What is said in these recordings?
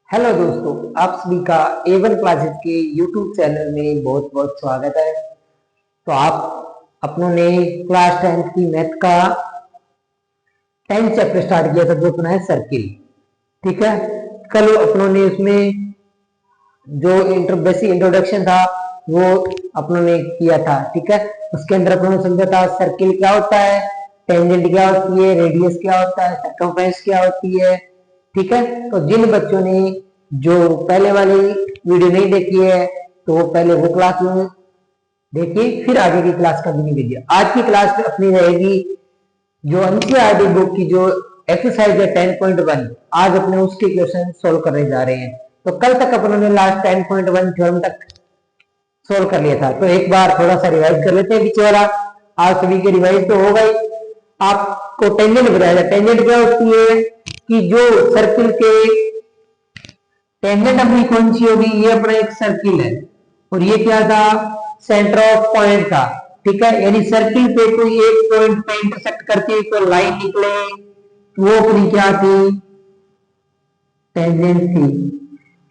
Hello दोस्तों, आप सभी का A1 क्लासेस के यूट्यूब चैनल में बहुत बहुत स्वागत है। तो आप अपनों ने क्लास 10th की मैथ का 10th चैप्टर स्टार्ट किया था जो अपना है सर्किल। ठीक है, कल अपनों ने उसमें जो बेसिक इंट्रोडक्शन था वो अपनों ने किया था। ठीक है, उसके अंदर अपनों ने समझा था सर्किल क्या होता है, टेंजेंट क्या होती है, रेडियस क्या होता है, सर्कमफ्रेंस क्या होती है। ठीक है, तो जिन बच्चों ने जो पहले वाली वीडियो नहीं देखी है तो वो पहले वो क्लास में देखिए, फिर आगे की क्लास का भी नहीं वीडियो। आज की क्लास में अपनी रहेगी जो एनसीईआरटी बुक की जो एक्सरसाइज है 10.1, आज अपने उसके क्वेश्चन सोल्व करने जा रहे हैं। तो कल तक अपनों ने लास्ट 10.1 थ्योरम तक सोल्व कर लिया था, तो एक बार थोड़ा सा रिवाइज कर लेते हैं पीछे वाला। आज सभी के रिवाइज तो हो गई। आपको टेंजेंट बताया था, टेंजेंट क्या होती है कि जो सर्किल के टेंजेंट अपनी कौन सी होगी, ये अपना एक सर्किल है और ये क्या था, सेंटर ऑफ पॉइंट था। ठीक है, यानी सर्किल पे कोई एक पॉइंट पे इंटरसेक्ट करके कोई लाइन निकले, वो अपनी क्या थी, टेंजेंट थी।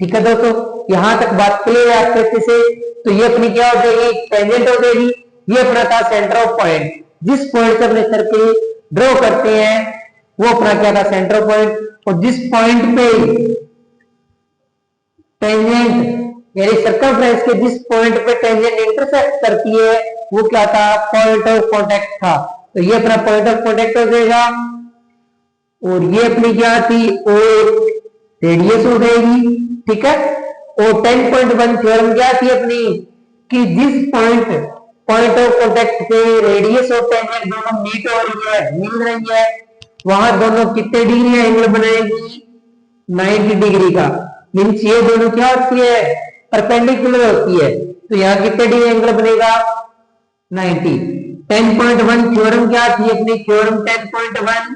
ठीक है दोस्तों, यहां तक बात क्लियर है आपके अच्छे से। तो ये अपनी क्या हो जाएगी, टेंजेंट हो जाएगी। ये अपना था सेंटर ऑफ पॉइंट, जिस पॉइंट से अपने सर्किल ड्रॉ करते हैं वो अपना क्या था, सेंटर ऑफ पॉइंट। और जिस पॉइंट पे टेंजेंट यानी सर्कमफ्रेंस के जिस पॉइंट पे टेंजेंट इंटरसेक्ट करती है वो क्या था, पॉइंट ऑफ कांटेक्ट था। तो ये अपना पॉइंट ऑफ कांटेक्ट हो जाएगा। और ये अपनी क्या थी, और रेडियस हो जाएगी। ठीक है, और 10.1 थ्योरम क्या थी अपनी, कि जिस पॉइंट ऑफ कांटेक्ट पे रेडियस और टेंजेंट दोनों मीट हो रही है, मिल रही है, वहां दोनों कितने डिग्री एंगल बनाएगी, 90 डिग्री का। मीन्स ये दोनों क्या होती है, परपेंडिकुलर होती है। तो यहाँ कितने डिग्री एंगल बनेगा, 90। 10.1 थ्योरम क्या थी अपनी, थ्योरम 10.1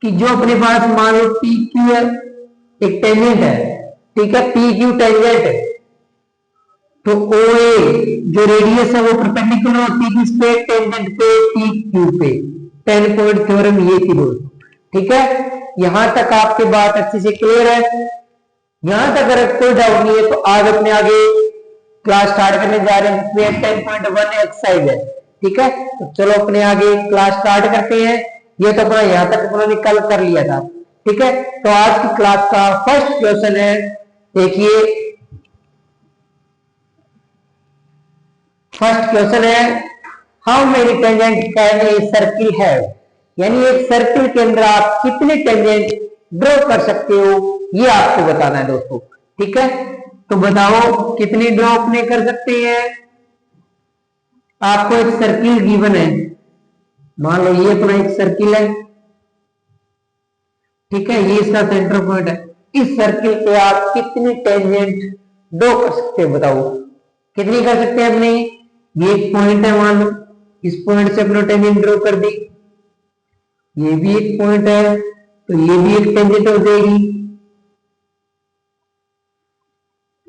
कि जो अपने पास मान लो पी क्यू है, एक टेंजेंट है। ठीक है, पी क्यू टेंजेंट है, तो ओ ए जो रेडियस है वो परपेंडिकुलर होती है किस पे, टेंजेंट पे, पी क्यू पे। 10 पॉइंट थ्योरम ये थी दोस्तों। ठीक है, यहां तक आपकी बात अच्छे से क्लियर है। यहां तक अगर कोई डाउट नहीं है तो आज अपने आगे क्लास स्टार्ट करने जा रहे हैं जिसमें 10.1 एक्सरसाइज है। ठीक है, तो चलो अपने आगे क्लास स्टार्ट करते हैं। ये तो अपना यहां तक उन्होंने कल कर लिया था। ठीक है, तो आज की क्लास का फर्स्ट क्वेश्चन है, देखिए फर्स्ट क्वेश्चन है, how many tangent can a circle have, यानी एक सर्किल के अंदर आप कितने टेंजेंट ड्रॉ कर सकते हो, ये आपको बताना है दोस्तों। ठीक है, तो बताओ कितनी ड्रॉ अपने कर सकते हैं। आपको एक सर्किल गिवन है, मान लो ये अपना एक सर्किल है। ठीक है, ये इसका सेंटर पॉइंट है। इस सर्किल पे आप कितनी टेंजेंट ड्रॉ कर सकते हो, बताओ कितनी कर सकते हैं अपने। ये एक पॉइंट है, मान लो इस पॉइंट से अपने टेंजेंट ड्रॉ कर दी। ये भी एक पॉइंट है तो ये भी एक टेंजेंट हो जाएगी।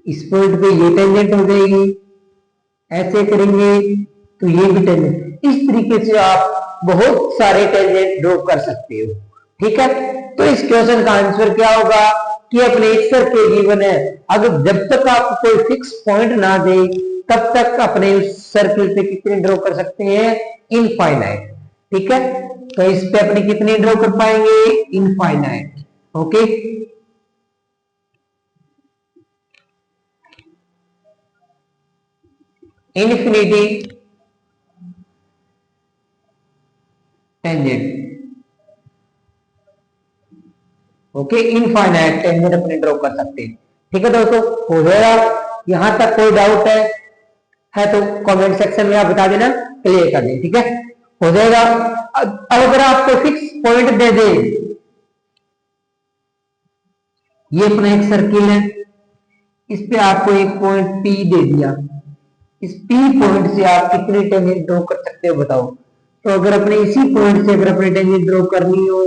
इस पॉइंट पे ये टेंजेंट हो जाएगी। ऐसे करेंगे तो ये भी टेंजेंट। इस तरीके से आप बहुत सारे टेंजेंट ड्रॉ कर सकते हो। ठीक है, तो इस क्वेश्चन का आंसर क्या होगा कि अपने एक सर्किल गिवन है, अगर जब तक आप कोई फिक्स पॉइंट ना दे तब तक अपने उस सर्किल पे कितने ड्रॉ कर सकते हैं, इनफाइनाइट। ठीक है, तो इस पे अपने कितने ड्रॉ कर पाएंगे, infinite. Okay, infinity tangent. Okay, infinite tangent अपने ड्रॉ कर सकते हैं। ठीक है दोस्तों, हो जाएगा। यहां तक कोई डाउट है तो कमेंट सेक्शन में आप बता देना, क्लियर कर दें। ठीक है, हो जाएगा। अब अगर आपको फिक्स पॉइंट दे दे, ये अपना एक सर्किल है, इस पे आपको एक पॉइंट पी दे दिया, इस पी पॉइंट से आप कितने टेंजेंट ड्रॉ कर सकते हो, बताओ। तो अगर अपने इसी पॉइंट से अगर अपने टेंजेंट ड्रॉ करनी हो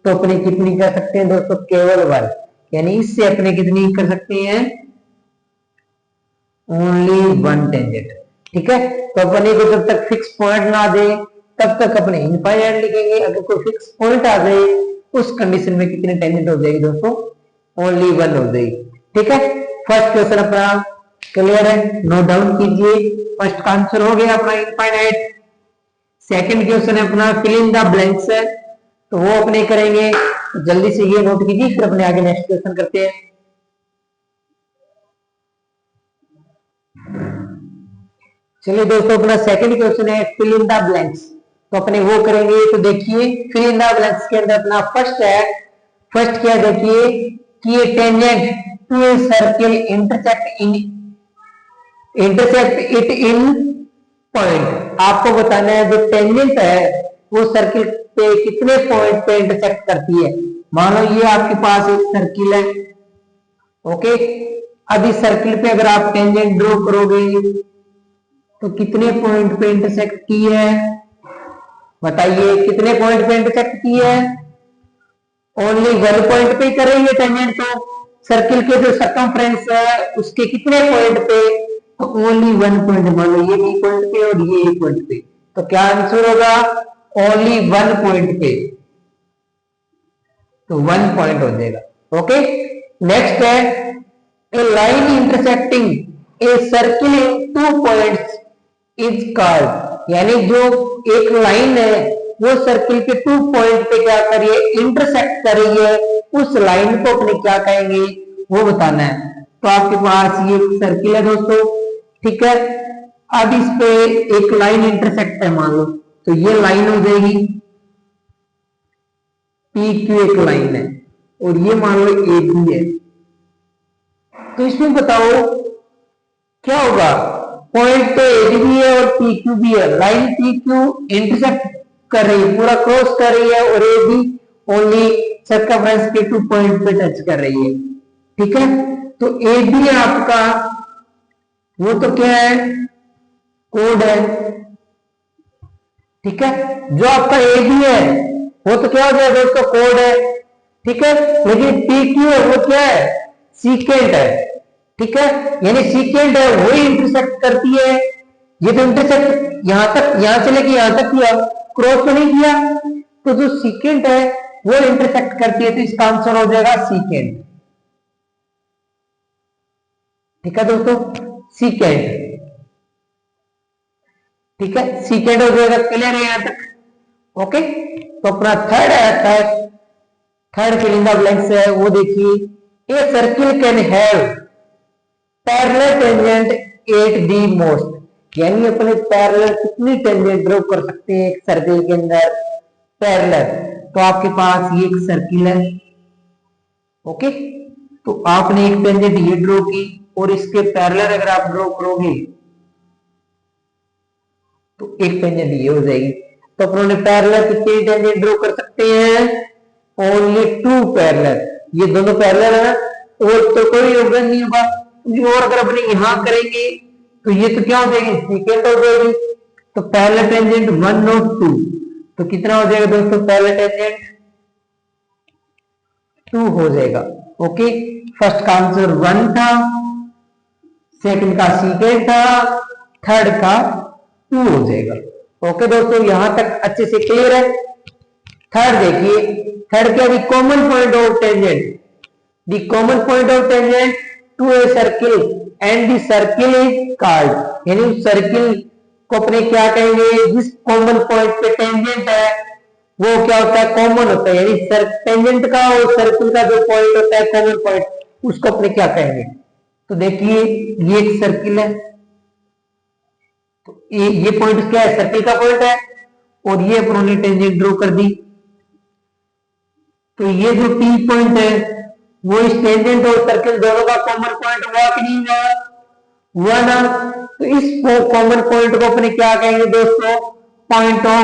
तो अपने कितनी कर सकते हैं दोस्तों, केवल वन। यानी इससे अपने कितनी कर सकते हैं, ओनली वन टेंजेंट। ठीक है, तो अपने को जब तक फिक्स पॉइंट ना दे तब तक अपने इनफाइनाइट लिखेंगे। अगर कोई फिक्स पॉइंट आ जाए उस कंडीशन में कितने टेंजेंट हो जाएगी दोस्तों, ओनली वन हो जाएगी। ठीक है, फर्स्ट क्वेश्चन अपना क्लियर है, नोट डाउन कीजिए। फर्स्ट का आंसर हो गया अपना इनफाइनाइट। सेकंड क्वेश्चन है अपना फिल इन द ब्लैंक्स है, तो वो अपने करेंगे, जल्दी से ये नोट कीजिए, फिर अपने आगे नेक्स्ट क्वेश्चन करते हैं। चलिए दोस्तों, अपना सेकंड क्वेश्चन है फिल इन द ब्लैंक्स, तो अपने वो करेंगे। तो देखिए फिल इन द ब्लैंक्स के अंदर अपना फर्स्ट है, फर्स्ट क्या देखिए कि ये tangent to a circle intersect it in point. आपको बताना है जो टेंजेंट है वो सर्किल पे कितने पॉइंट पे इंटरसेक्ट करती है। मान लो ये आपके पास एक सर्किल है, ओके। अब इस सर्किल पे अगर आप टेंजेंट ड्रॉ करोगे तो कितने पॉइंट पे इंटरसेक्ट की है, बताइए कितने पॉइंट पे इंटरसेक्ट की है। ओनली वन पॉइंट पे कर रही है टेंजेंट, तो सर्किल के जो सर्कमफ्रेंस है उसके कितने पॉइंट पे, तो ओनली वन पॉइंट। मान लो ये बी पॉइंट पे और ये ए पॉइंट पे, तो क्या आंसर होगा ओनली वन पॉइंट पे, तो वन पॉइंट हो जाएगा। ओके, नेक्स्ट है a line intersecting a circle in two points is called, यानी जो एक लाइन है वो सर्किल के टू पॉइंट पे क्या कर रही है, इंटरसेक्ट कर रही है, उस लाइन को अपने क्या कहेंगे वो बताना है। तो आपके पास ये सर्किल है दोस्तों, ठीक है। अब इस पे एक लाइन इंटरसेक्ट है मान लो, तो ये लाइन हो जाएगी पी क्यू, एक लाइन है, और ये मान लो ए बी है। तो इसमें बताओ क्या होगा, पॉइंट तो ए भी है और पी क्यू भी है, लाइन पी क्यू इंटरसेक्ट कर रही है, पूरा क्रॉस कर रही है, और ए भी ओनली सर्कमफ्रेंस के टू पॉइंट पे टच कर रही है। ठीक है, तो ए बी आपका वो तो क्या है, कोड है। ठीक है, जो आपका ए बी है वो तो क्या हो जाएगा दोस्तों, कोड है। ठीक है, लेकिन पी क्यू है वो क्या है, सीकेंट है। ठीक है, यानी सीकेंट है वही इंटरसेक्ट करती है, ये तो इंटरसेक्ट यहां तक, यहां से लेके यहां तक किया, क्रॉस तो नहीं किया, तो जो सीकेंट है वो इंटरसेक्ट करती है, तो इसका आंसर हो जाएगा सीकेंट। ठीक है दोस्तों, सीकेंट। ठीक है, सीकेंट हो जाएगा, क्लियर है यहां तक। ओके, तो अपना थर्ड है, third fill in the blanks है, वो देखिए a circle can have parallel tangent at the most, यानी अपने पैरेलल कितनी टेंजेंट ड्रॉ कर सकते हैं एक सर्किल के अंदर, पैरेलल। तो आपके पास ये एक सर्किल है, ओके, तो आपने एक टेंजेंट ये ड्रॉ की, और इसके पैरेलल अगर आप ड्रॉ करोगे तो एक टेंजेंट ये हो जाएगी। तो अपने पैरेलल कितनी टेंजेंट ड्रॉ कर सकते हैं, ओनली टू पैरेलल, ये दोनों पैरेलल है, और तो कोई योगदान नहीं होगा। और अगर अपने यहां करेंगे तो ये तो क्या हो जाएगी, सीकेंट हो जाएगी। तो पैरेलल टेंजेंट वन और टू, तो कितना हो जाएगा दोस्तों, पैरेलल टेंजेंट टू हो जाएगा। ओके, फर्स्ट का आंसर वन था, सेकंड का सीकेंट था, थर्ड का टू हो जाएगा। ओके दोस्तों, यहां तक अच्छे से क्लियर है। थर्ड देखिए, थर्ड क्या, the common point of tangent, the common point of tangent to a circle and the circle is called, यानी उस सर्किल को अपने क्या कहेंगे, जिस कॉमन पॉइंट पे टेंजेंट है वो क्या होता है, कॉमन होता है, यानी टेंजेंट का और सर्किल का जो पॉइंट होता है कॉमन पॉइंट, उसको अपने क्या कहेंगे। तो देखिए ये एक सर्किल है, तो ये पॉइंट क्या है, सर्किल का पॉइंट है, और ये अपनों ने टेंजेंट ड्रॉ कर दी। तो ये जो पी पॉइंट है वो इस टेंजेंट और सर्किल दोनों का कॉमन पॉइंट हुआ कि नहीं हुआ, हुआ ना। तो इस कॉमन पॉइंट को अपने क्या कहेंगे दोस्तों, पॉइंट ऑफ